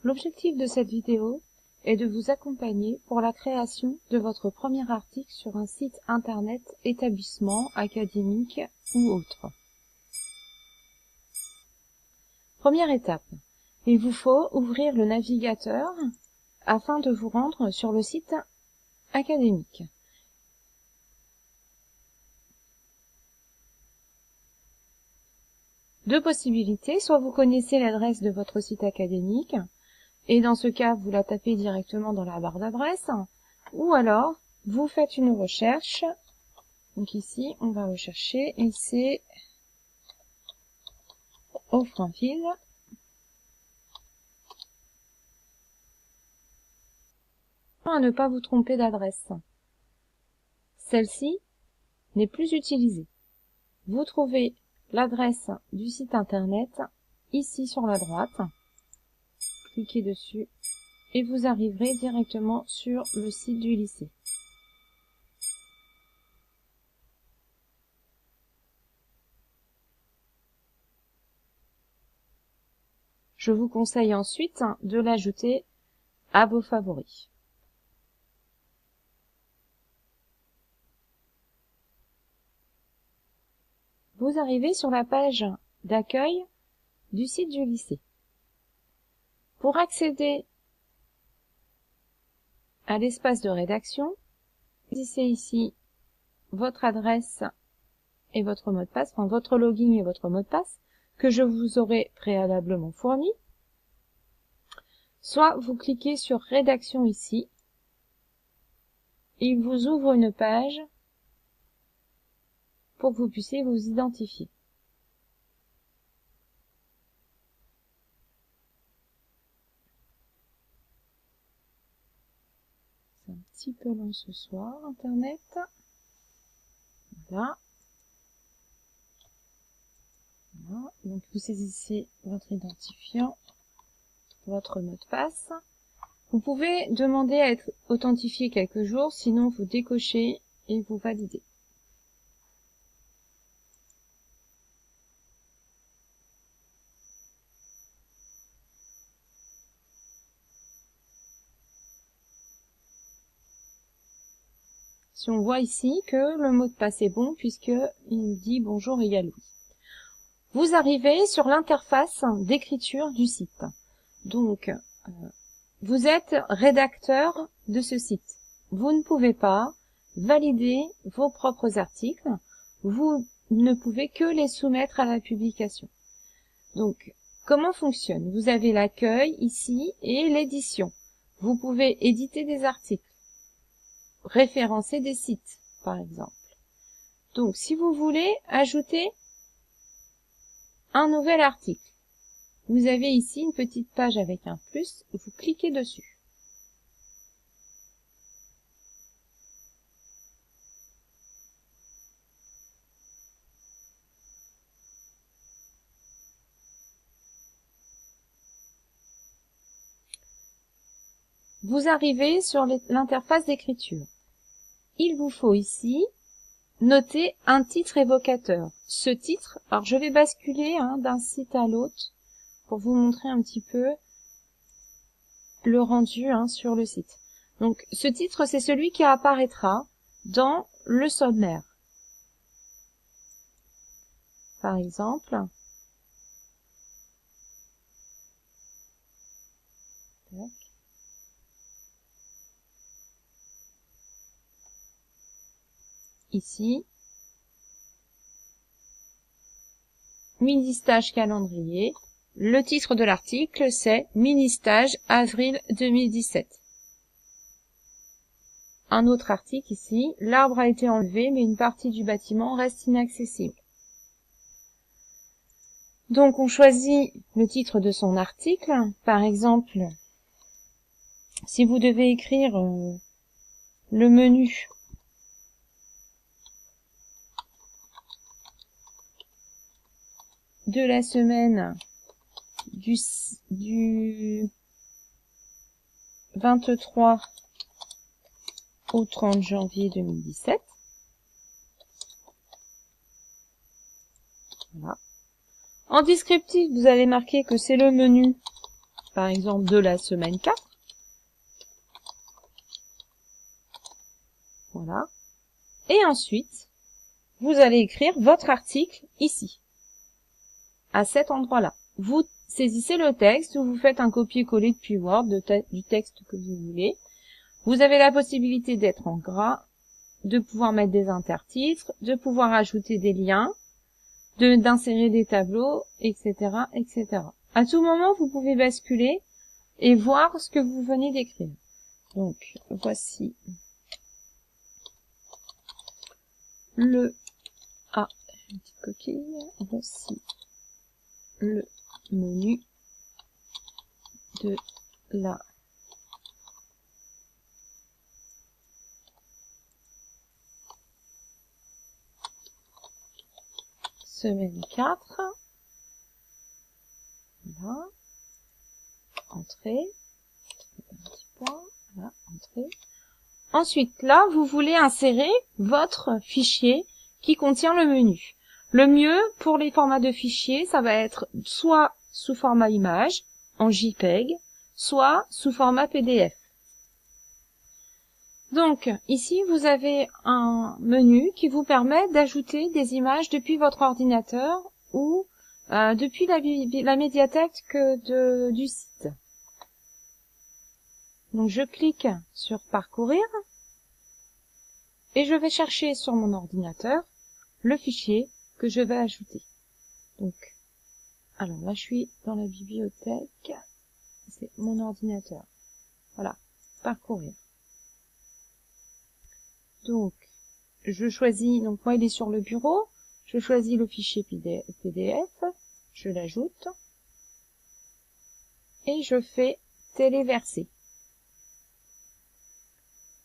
L'objectif de cette vidéo est de vous accompagner pour la création de votre premier article sur un site internet, établissement, académique ou autre. Première étape, il vous faut ouvrir le navigateur afin de vous rendre sur le site académique. Deux possibilités, soit vous connaissez l'adresse de votre site académique, et dans ce cas, vous la tapez directement dans la barre d'adresse, ou alors, vous faites une recherche. Donc ici, on va rechercher, et c'est Offranville. À ne pas vous tromper d'adresse. Celle-ci n'est plus utilisée. Vous trouvez l'adresse du site internet ici sur la droite. Cliquez dessus et vous arriverez directement sur le site du lycée. Je vous conseille ensuite de l'ajouter à vos favoris. Vous arrivez sur la page d'accueil du site du lycée. Pour accéder à l'espace de rédaction, saisissez ici votre adresse et votre mot de passe, enfin votre login et votre mot de passe, que je vous aurai préalablement fourni. Soit vous cliquez sur rédaction ici, il vous ouvre une page pour que vous puissiez vous identifier. C'est un petit peu long ce soir, Internet. Voilà. Voilà. Donc vous saisissez votre identifiant, votre mot de passe. Vous pouvez demander à être authentifié quelques jours, sinon vous décochez et vous validez. Si on voit ici que le mot de passe est bon puisque il dit bonjour égale oui. Vous arrivez sur l'interface d'écriture du site. Donc, vous êtes rédacteur de ce site. Vous ne pouvez pas valider vos propres articles. Vous ne pouvez que les soumettre à la publication. Donc, comment fonctionne? Vous avez l'accueil ici et l'édition. Vous pouvez éditer des articles, référencer des sites, par exemple. Donc, si vous voulez ajouter un nouvel article, vous avez ici une petite page avec un plus, vous cliquez dessus. Vous arrivez sur l'interface d'écriture. Il vous faut ici noter un titre évocateur. Ce titre, alors je vais basculer d'un site à l'autre pour vous montrer un petit peu le rendu sur le site. Donc ce titre, c'est celui qui apparaîtra dans le sommaire. Par exemple, ici, mini-stage calendrier. Le titre de l'article, c'est mini-stage avril 2017. Un autre article ici, l'arbre a été enlevé, mais une partie du bâtiment reste inaccessible. Donc, on choisit le titre de son article. Par exemple, si vous devez écrire le menu de la semaine du 23 au 30 janvier 2017. Voilà. En descriptif, vous allez marquer que c'est le menu par exemple de la semaine 4. Voilà. Et ensuite, vous allez écrire votre article ici, à cet endroit-là. Vous saisissez le texte, vous faites un copier-coller depuis Word du texte que vous voulez. Vous avez la possibilité d'être en gras, de pouvoir mettre des intertitres, de pouvoir ajouter des liens, d'insérer des tableaux, etc., etc. À tout moment, vous pouvez basculer et voir ce que vous venez d'écrire. Donc, voici une petite coquille. Voici le menu de la semaine 4. Voilà. Entrée. Un petit point. Voilà. Entrée. Ensuite, là, vous voulez insérer votre fichier qui contient le menu. Le mieux pour les formats de fichiers, ça va être soit sous format image, en JPEG, soit sous format PDF. Donc, ici, vous avez un menu qui vous permet d'ajouter des images depuis votre ordinateur ou depuis la médiathèque du site. Donc, je clique sur Parcourir et je vais chercher sur mon ordinateur le fichier que je vais ajouter. Donc, alors là, je suis dans la bibliothèque. C'est mon ordinateur. Voilà, Parcourir. Donc, je choisis, donc moi il est sur le bureau, je choisis le fichier PDF, je l'ajoute, et je fais téléverser.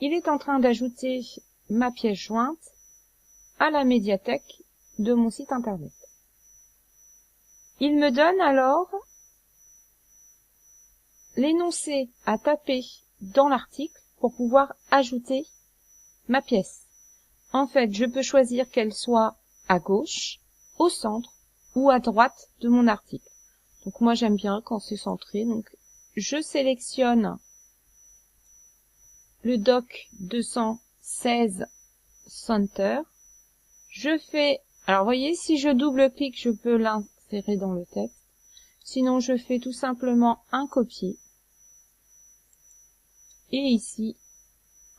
Il est en train d'ajouter ma pièce jointe à la médiathèque de mon site internet. Il me donne alors l'énoncé à taper dans l'article pour pouvoir ajouter ma pièce. En fait, je peux choisir qu'elle soit à gauche, au centre ou à droite de mon article. Donc moi j'aime bien quand c'est centré. Donc je sélectionne le doc 216 Center. Je fais, alors vous voyez, si je double-clique, je peux l'insérer dans le texte. Sinon je fais tout simplement un copier. Et ici,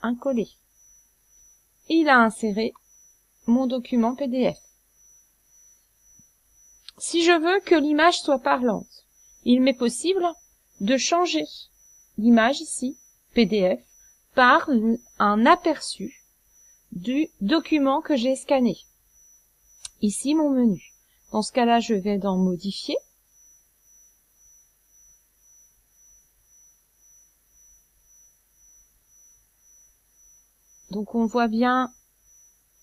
un coller. Il a inséré mon document PDF. Si je veux que l'image soit parlante, il m'est possible de changer l'image ici, PDF, par un aperçu du document que j'ai scanné. Ici, mon menu. Dans ce cas-là, je vais dans Modifier. Donc, on voit bien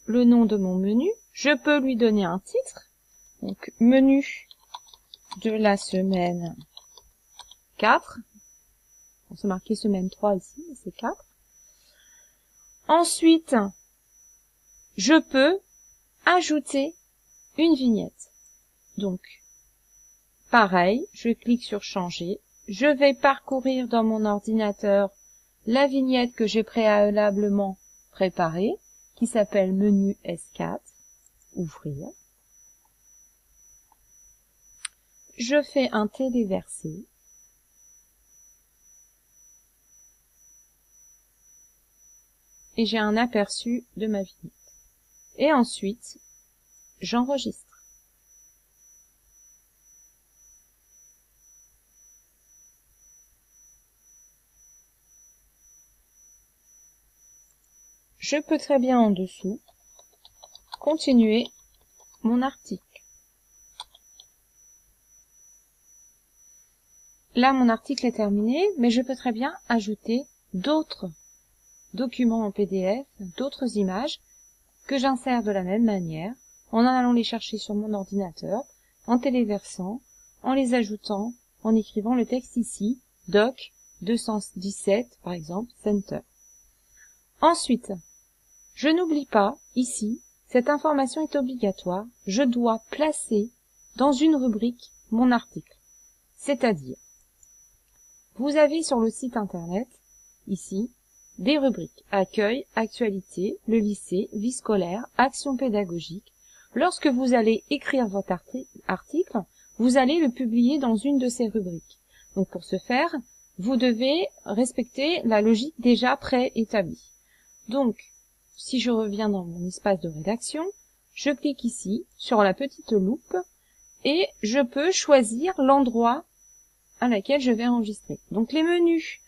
le nom de mon menu. Je peux lui donner un titre. Donc, menu de la semaine 4. On s'est marqué semaine 3 ici, mais c'est 4. Ensuite, je peux ajouter une vignette. Donc, pareil, je clique sur changer. Je vais parcourir dans mon ordinateur la vignette que j'ai préalablement préparée, qui s'appelle menu S4, ouvrir. Je fais un téléverser. Et j'ai un aperçu de ma vignette. Et ensuite, j'enregistre. Je peux très bien en dessous continuer mon article. Là, mon article est terminé, mais je peux très bien ajouter d'autres documents en PDF, d'autres images que j'insère de la même manière, en allant les chercher sur mon ordinateur, en téléversant, en les ajoutant, en écrivant le texte ici, doc 217 par exemple, center. Ensuite, je n'oublie pas, ici, cette information est obligatoire, je dois placer dans une rubrique mon article. C'est-à-dire, vous avez sur le site internet, ici, des rubriques accueil, actualité, le lycée, vie scolaire, action pédagogique. Lorsque vous allez écrire votre article, vous allez le publier dans une de ces rubriques. Donc pour ce faire, vous devez respecter la logique déjà préétablie. Donc, si je reviens dans mon espace de rédaction, je clique ici sur la petite loupe et je peux choisir l'endroit à laquelle je vais enregistrer. Donc les menus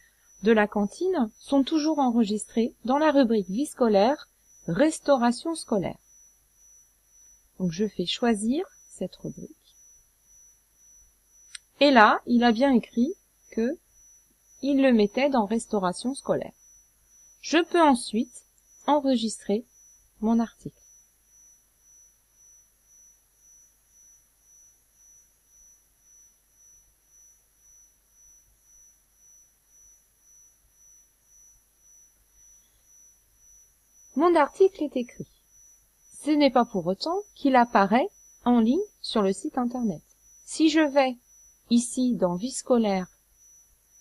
de la cantine sont toujours enregistrés dans la rubrique vie scolaire, restauration scolaire. Donc je fais choisir cette rubrique. Et là, il a bien écrit que il le mettait dans restauration scolaire. Je peux ensuite enregistrer mon article. Mon article est écrit. Ce n'est pas pour autant qu'il apparaît en ligne sur le site internet. Si je vais ici dans vie scolaire,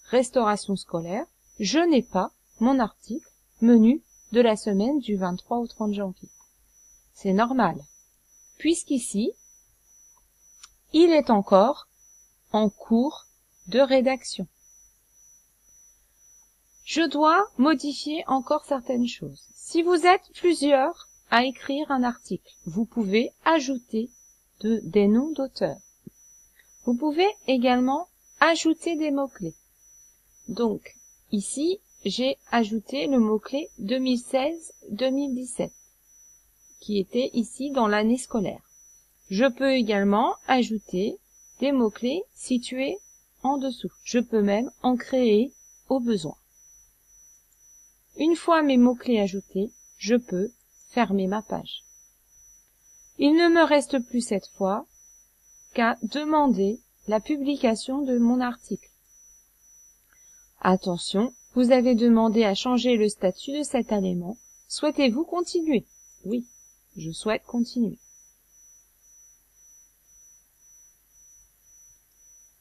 restauration scolaire, je n'ai pas mon article menu de la semaine du 23 au 30 janvier. C'est normal, puisqu'ici, il est encore en cours de rédaction. Je dois modifier encore certaines choses. Si vous êtes plusieurs à écrire un article, vous pouvez ajouter des noms d'auteurs. Vous pouvez également ajouter des mots-clés. Donc, ici, j'ai ajouté le mot-clé 2016-2017, qui était ici dans l'année scolaire. Je peux également ajouter des mots-clés situés en dessous. Je peux même en créer au besoin. Une fois mes mots-clés ajoutés, je peux fermer ma page. Il ne me reste plus cette fois qu'à demander la publication de mon article. Attention, vous avez demandé à changer le statut de cet élément. Souhaitez-vous continuer? Oui, je souhaite continuer.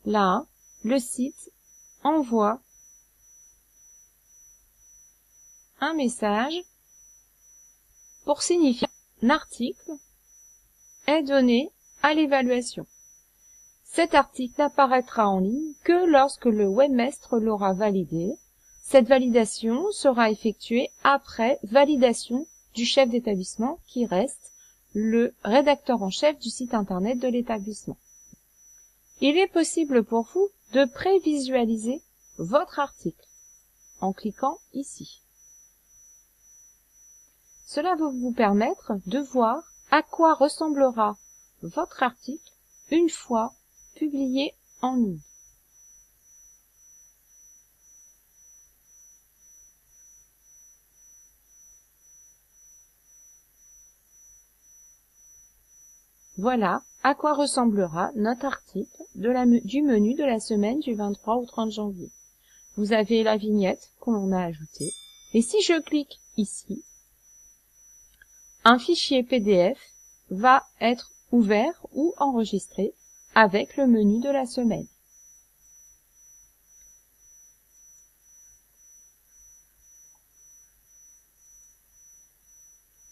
Là, le site envoie un message pour signifier qu'un article est donné à l'évaluation. Cet article n'apparaîtra en ligne que lorsque le webmestre l'aura validé. Cette validation sera effectuée après validation du chef d'établissement qui reste le rédacteur en chef du site internet de l'établissement. Il est possible pour vous de prévisualiser votre article en cliquant ici. Cela va vous permettre de voir à quoi ressemblera votre article une fois publié en ligne. Voilà à quoi ressemblera notre article du menu de la semaine du 23 au 30 janvier. Vous avez la vignette qu'on a ajoutée. Et si je clique ici, un fichier PDF va être ouvert ou enregistré avec le menu de la semaine.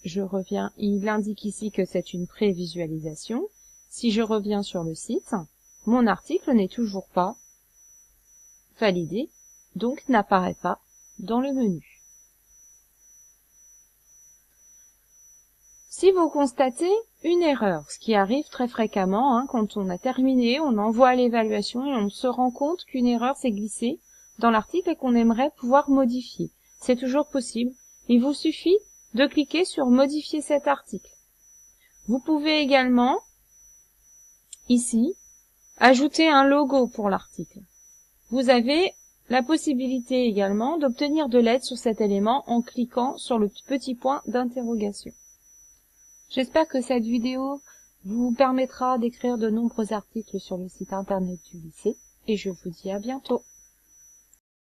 Je reviens, il indique ici que c'est une prévisualisation. Si je reviens sur le site, mon article n'est toujours pas validé, donc n'apparaît pas dans le menu. Si vous constatez une erreur, ce qui arrive très fréquemment, quand on a terminé, on envoie l'évaluation et on se rend compte qu'une erreur s'est glissée dans l'article et qu'on aimerait pouvoir modifier. C'est toujours possible. Il vous suffit de cliquer sur modifier cet article. Vous pouvez également, ici, ajouter un logo pour l'article. Vous avez la possibilité également d'obtenir de l'aide sur cet élément en cliquant sur le petit point d'interrogation. J'espère que cette vidéo vous permettra d'écrire de nombreux articles sur le site internet du lycée et je vous dis à bientôt.